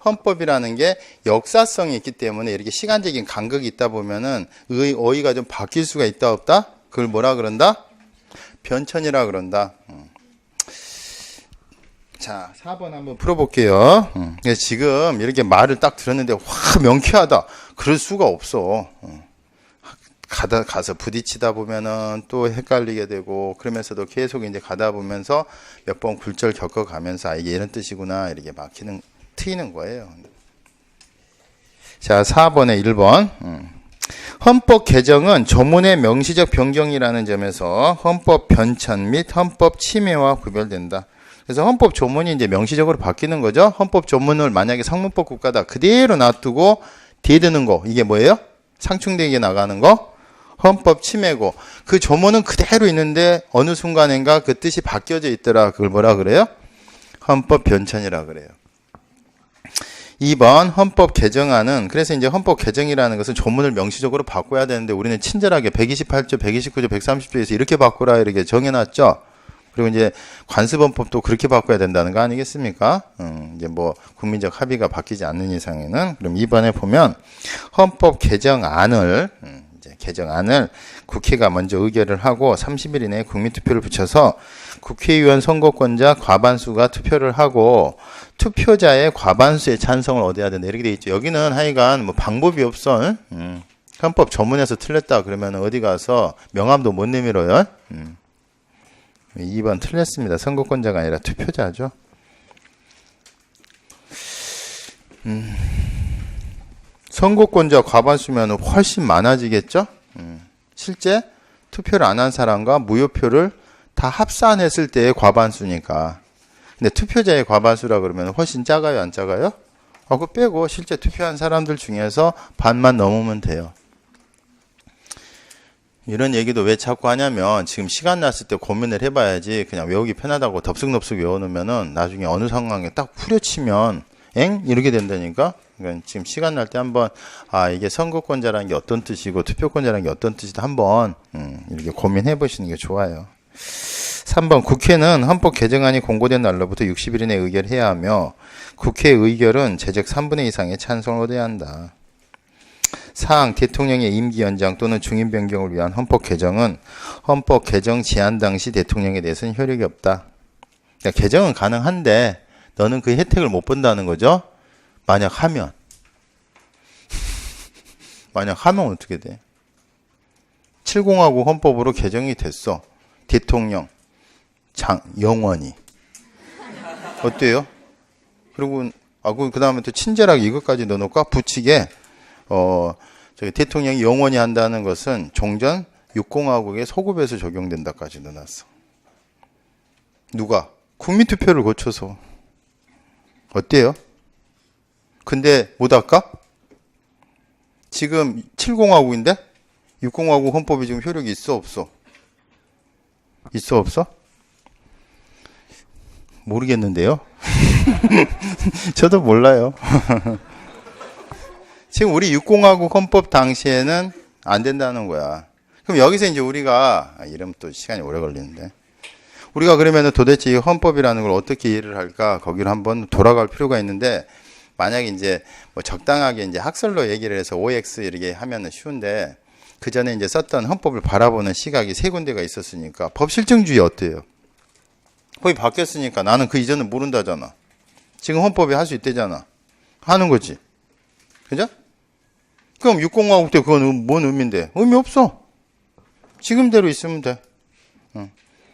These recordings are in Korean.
헌법이라는 게 역사성이 있기 때문에 이렇게 시간적인 간극이 있다 보면은 어휘가 좀 바뀔 수가 있다 없다? 그걸 뭐라 그런다? 변천이라 그런다. 자, 4번 한번 풀어볼게요. 지금 이렇게 말을 딱 들었는데 와 명쾌하다. 그럴 수가 없어. 가서 부딪히다 보면은 또 헷갈리게 되고 그러면서도 계속 이제 가다 보면서 몇 번 굴절 겪어가면서 아, 이게 이런 뜻이구나 이렇게 트이는 거예요. 자, 4번에 1번. 헌법 개정은 조문의 명시적 변경이라는 점에서 헌법 변천 및 헌법 침해와 구별된다. 그래서 헌법 조문이 이제 명시적으로 바뀌는 거죠. 헌법 조문을 만약에 성문법 국가다 그대로 놔두고 뒤에 드는 거 이게 뭐예요? 상충되게 나가는 거 헌법 침해고 그 조문은 그대로 있는데 어느 순간인가 그 뜻이 바뀌어져 있더라. 그걸 뭐라 그래요? 헌법 변천이라 그래요. 2번 헌법 개정안은 그래서 이제 헌법 개정이라는 것은 조문을 명시적으로 바꿔야 되는데 우리는 친절하게 128조, 129조, 130조에서 이렇게 바꾸라 이렇게 정해놨죠. 그리고 이제 관습헌법도 그렇게 바꿔야 된다는 거 아니겠습니까? 이제 뭐 국민적 합의가 바뀌지 않는 이상에는 그럼 2번에 보면 헌법 개정안을 국회가 먼저 의결을 하고 30일 이내에 국민투표를 붙여서 국회의원 선거권자 과반수가 투표를 하고 투표자의 과반수의 찬성을 얻어야 된다. 이렇게 돼 있죠. 여기는 하여간 뭐 방법이 없어. 헌법 조문에서 틀렸다 그러면 어디 가서 명함도 못 내밀어요. 2번 틀렸습니다. 선거권자가 아니라 투표자죠. 선거권자 과반수면 훨씬 많아지겠죠? 실제 투표를 안 한 사람과 무효표를 다 합산했을 때의 과반수니까. 근데 투표자의 과반수라 그러면 훨씬 작아요, 안 작아요? 그거 빼고 실제 투표한 사람들 중에서 반만 넘으면 돼요. 이런 얘기도 왜 자꾸 하냐면 지금 시간 났을 때 고민을 해봐야지 그냥 외우기 편하다고 덥석덥석 외워놓으면은 나중에 어느 상황에 딱 후려치면 엥? 이렇게 된다니까? 그러니까 지금 시간 날 때 한번 이게 선거권자라는 게 어떤 뜻이고 투표권자라는 게 어떤 뜻이다 한번 이렇게 고민해 보시는 게 좋아요. 3번 국회는 헌법 개정안이 공고된 날로부터 60일 이내에 의결해야 하며 국회 의결은 제적 3분의 2 이상의 찬성을 얻어야 한다. 4항 대통령의 임기 연장 또는 중임 변경을 위한 헌법 개정은 헌법 개정 제안 당시 대통령에 대해서는 효력이 없다. 그러니까 개정은 가능한데 너는 그 혜택을 못 본다는 거죠. 만약 하면 어떻게 돼? 7공화국 헌법으로 개정이 됐어. 대통령 영원히 어때요? 그리고 그 다음에 또 친절하게 이것까지 넣어놓고 붙이게 저기 대통령이 영원히 한다는 것은 종전 6공화국의 소급에서 적용된다까지 넣어놨어. 누가? 국민투표를 거쳐서. 어때요? 근데 못 할까? 지금 7공화국인데 6공화국 헌법이 지금 효력이 있어 없어? 있어 없어? 모르겠는데요. 저도 몰라요. 지금 우리 6공화국 헌법 당시에는 안 된다는 거야. 그럼 여기서 이제 우리가 이러면 또 시간이 오래 걸리는데 우리가 그러면은 도대체 이 헌법이라는 걸 어떻게 이해를 할까? 거기를 한번 돌아갈 필요가 있는데 만약에 이제 뭐 적당하게 이제 학설로 얘기를 해서 OX 이렇게 하면은 쉬운데 그 전에 이제 썼던 헌법을 바라보는 시각이 세 군데가 있었으니까 법 실정주의 어때요? 거의 바뀌었으니까 나는 그 이전은 모른다잖아. 지금 헌법이 할 수 있대잖아. 하는 거지. 그죠? 그럼 6공화국 때 그건 뭔 의미인데? 의미 없어. 지금대로 있으면 돼.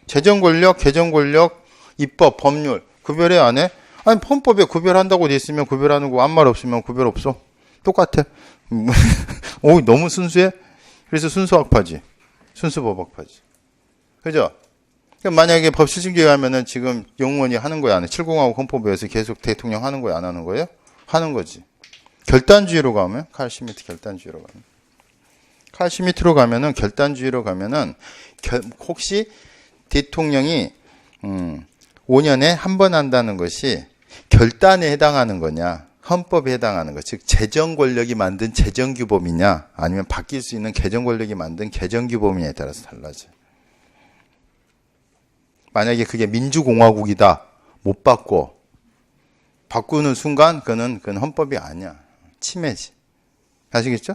재정 권력, 개정 권력, 입법, 법률 구별해 안 해? 아니 헌법에 구별한다고 돼 있으면 구별하는 거 아무 말 없으면 구별 없어. 똑같아. 오 너무 순수해? 그래서 순수학파지. 순수법학파지. 그죠? 그럼 만약에 법 실증주의 하면은 지금 영원히 하는 거야 안 해? 7공화국 헌법에서 계속 대통령 하는 거야 안 하는 거예요? 하는 거지. 결단주의로 가면 칼 슈미트 결단주의로 가면 칼 슈미트로 가면은 결단주의로 가면은 혹시 대통령이 5년에 한 번 한다는 것이 결단에 해당하는 거냐 헌법에 해당하는 것, 즉 재정 권력이 만든 재정규범이냐 아니면 바뀔 수 있는 개정 권력이 만든 개정규범이냐에 따라서 달라져. 만약에 그게 민주공화국이다 못 바꿔 바꾸는 순간 그건 헌법이 아니야. 침해지. 아시겠죠?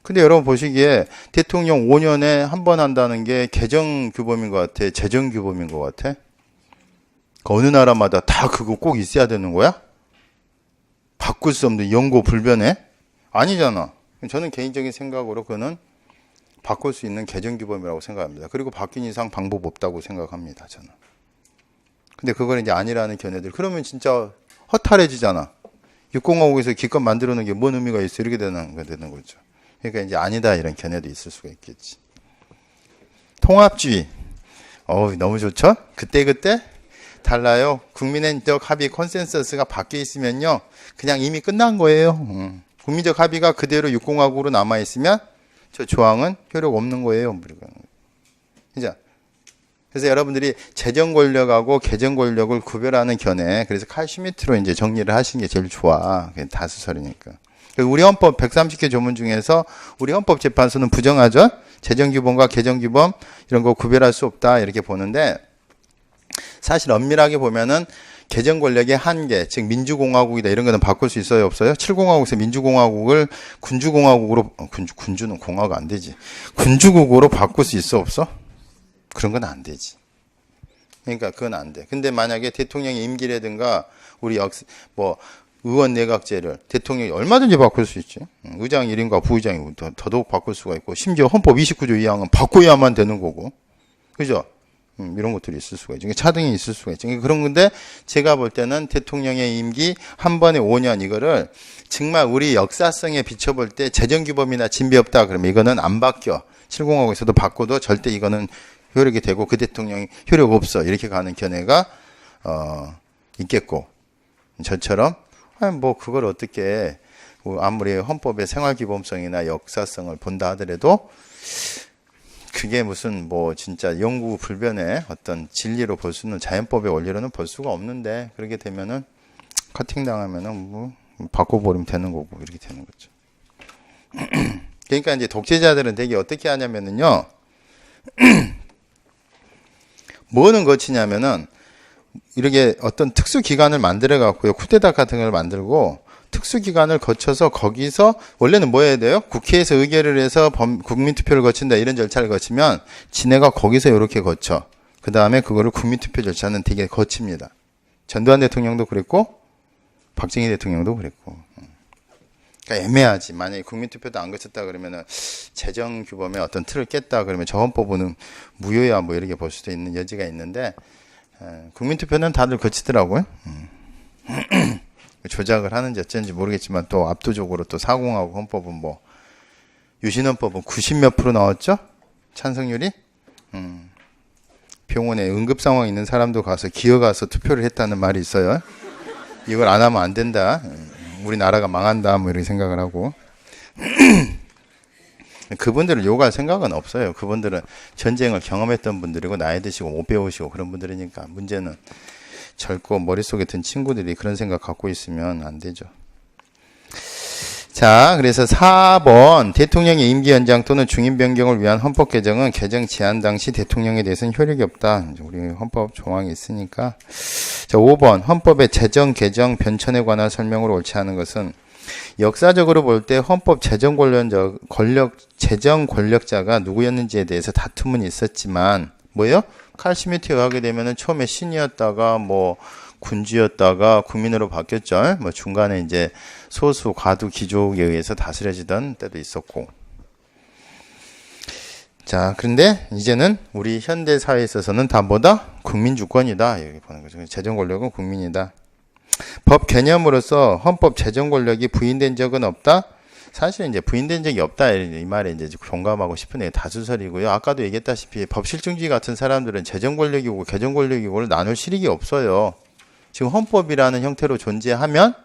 근데 여러분 보시기에 대통령 5년에 한 번 한다는 게 개정규범인 것 같아? 재정규범인 것 같아? 어느 나라마다 다 그거 꼭 있어야 되는 거야? 바꿀 수 없는 영고 불변해? 아니잖아. 저는 개인적인 생각으로 그거는 바꿀 수 있는 개정규범이라고 생각합니다. 그리고 바뀐 이상 방법 없다고 생각합니다. 저는. 근데 그걸 이제 아니라는 견해들. 그러면 진짜 허탈해지잖아. 6공화국에서 기껏 만들어 놓은 게 뭔 의미가 있어? 이렇게 되는 거죠. 그러니까 이제 아니다 이런 견해도 있을 수가 있겠지. 통합주의. 너무 좋죠? 그때 달라요. 국민적 합의 컨센서스가 바뀌어 있으면요. 그냥 이미 끝난 거예요. 국민적 합의가 그대로 6공화국으로 남아 있으면 저 조항은 효력 없는 거예요. 그죠? 그래서 여러분들이 재정 권력하고 개정 권력을 구별하는 견해. 그래서 칼 슈미트로 이제 정리를 하시는 게 제일 좋아. 다수설이니까. 우리 헌법 130개 조문 중에서 우리 헌법재판소는 부정하죠. 재정규범과 개정규범 이런 거 구별할 수 없다 이렇게 보는데 사실 엄밀하게 보면은 개정 권력의 한계, 즉 민주공화국이다 이런 거는 바꿀 수 있어요, 없어요? 7공화국에서 민주공화국을 군주공화국으로 군주는 공화가 안 되지. 군주국으로 바꿀 수 있어, 없어? 그런 건 안 되지. 그러니까 그건 안 돼. 근데 만약에 대통령의 임기라든가 우리 의원 내각제를 대통령이 얼마든지 바꿀 수 있지. 의장 1인과 부의장이 더더욱 바꿀 수가 있고 심지어 헌법 29조 2항은 바꿔야만 되는 거고. 그죠? 이런 것들이 있을 수가 있죠. 차등이 있을 수가 있죠. 그런 건데 제가 볼 때는 대통령의 임기 한 번에 5년 이거를 정말 우리 역사성에 비춰볼 때 재정규범이나 진비 없다 그러면 이거는 안 바뀌어. 7공화국에서도 바꿔도 절대 이거는 효력이 되고 그 대통령이 효력 없어. 이렇게 가는 견해가 있겠고 저처럼 그걸 어떻게 아무리 헌법의 생활기본성이나 역사성을 본다 하더라도 그게 무슨 진짜 영구 불변의 어떤 진리로 볼 수 있는 자연법의 원리로는 볼 수가 없는데 그렇게 되면은 커팅 당하면은 바꿔버리면 되는 거고 이렇게 되는 거죠. 그러니까 이제 독재자들은 되게 어떻게 하냐면은요. 뭐는 거치냐면은 이렇게 어떤 특수 기관을 만들어 갖고요. 쿠데타 같은 걸 만들고 특수기관을 거쳐서 거기서 원래는 뭐 해야 돼요? 국회에서 의결을 해서 국민투표를 거친다 이런 절차를 거치면 지네가 거기서 이렇게 거쳐. 그 다음에 그거를 국민투표 절차는 되게 거칩니다. 전두환 대통령도 그랬고 박정희 대통령도 그랬고. 그러니까 애매하지. 만약에 국민투표도 안 거쳤다 그러면은 재정규범의 어떤 틀을 깼다 그러면 저 헌법은 무효야 이렇게 볼 수도 있는 여지가 있는데 국민투표는 다들 거치더라고요. 조작을 하는지 어쩐지 모르겠지만 또 압도적으로 또 4공화국 헌법은 유신헌법은 90몇 % 나왔죠? 찬성률이? 병원에 응급 상황 있는 사람도 가서 기어가서 투표를 했다는 말이 있어요. 이걸 안 하면 안 된다. 우리나라가 망한다. 이렇게 생각을 하고. 그분들을 욕할 생각은 없어요. 그분들은 전쟁을 경험했던 분들이고 나이 드시고 못 배우시고 그런 분들이니까 문제는 젊고 머릿속에 든 친구들이 그런 생각 갖고 있으면 안 되죠. 자, 그래서 4번 대통령의 임기 연장 또는 중임 변경을 위한 헌법 개정은 개정 제한 당시 대통령에 대해서는 효력이 없다. 우리 헌법 조항이 있으니까. 자, 5번 헌법의 재정 개정 변천에 관한 설명으로 옳지 않은 것은 역사적으로 볼 때 헌법 재정 권력자가 누구였는지에 대해서 다툼은 있었지만 뭐예요? 칼 슈미트에 의하게 되면은 처음에 신이었다가 군주였다가 국민으로 바뀌었죠. 중간에 이제 소수 과두 귀족에 의해서 다스려지던 때도 있었고. 자, 그런데 이제는 우리 현대 사회에 있어서는 다 뭐다? 국민 주권이다. 이렇게 보는 거죠. 재정 권력은 국민이다. 법 개념으로서 헌법 재정 권력이 부인된 적은 없다. 사실 이제 부인된 적이 없다 이 말에 이제 공감하고 싶은 게 다수설이고요. 아까도 얘기했다시피 법실중주의 같은 사람들은 재정 권력이고 개정 권력이고를 나눌 실익이 없어요. 지금 헌법이라는 형태로 존재하면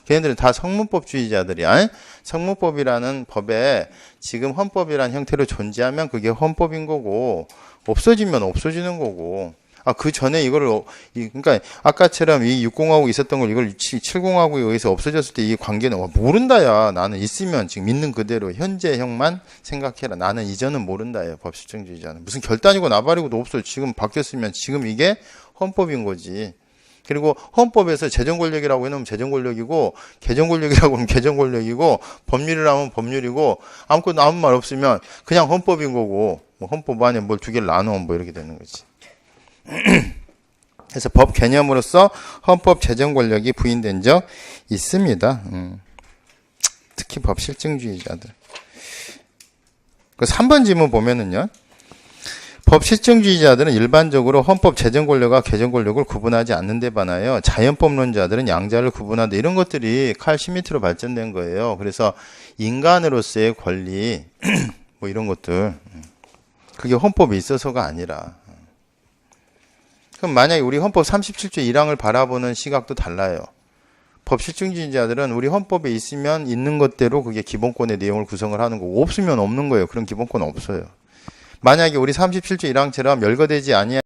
걔네들은 다 성문법주의자들이야. 성문법이라는 법에 지금 헌법이라는 형태로 존재하면 그게 헌법인 거고 없어지면 없어지는 거고. 그 전에 이거를, 그러니까, 아까처럼 이 6공화국 있었던 걸 이걸 7공화국에 의해서 없어졌을 때 이 관계는, 모른다, 야. 나는 있으면 지금 있는 그대로 현재형만 생각해라. 나는 이전은 모른다, 야. 법실정주의자는. 무슨 결단이고 나발이고도 없어요. 지금 바뀌었으면 지금 이게 헌법인 거지. 그리고 헌법에서 재정 권력이라고 해놓으면 재정 권력이고, 개정 권력이라고 하면 개정 권력이고, 법률이라고 하면 법률이고, 아무것도 아무 말 없으면 그냥 헌법인 거고, 뭐 헌법 안에 뭘 두 개를 나누면 뭐 이렇게 되는 거지. 그래서 법 개념으로서 헌법 재정 권력이 부인된 적 있습니다. 특히 법 실증주의자들. 그 3번 지문 보면은요. 법 실증주의자들은 일반적으로 헌법 재정 권력과 개정 권력을 구분하지 않는 데 반하여 자연법론자들은 양자를 구분한다. 이런 것들이 칼 슈미트로 발전된 거예요. 그래서 인간으로서의 권리 뭐 이런 것들 그게 헌법에 있어서가 아니라 그럼 만약에 우리 헌법 37조 1항을 바라보는 시각도 달라요. 법 실증주의자들은 우리 헌법에 있으면 있는 것대로 그게 기본권의 내용을 구성을 하는 거고 없으면 없는 거예요. 그런 기본권 없어요. 만약에 우리 37조 1항처럼 열거되지 아니한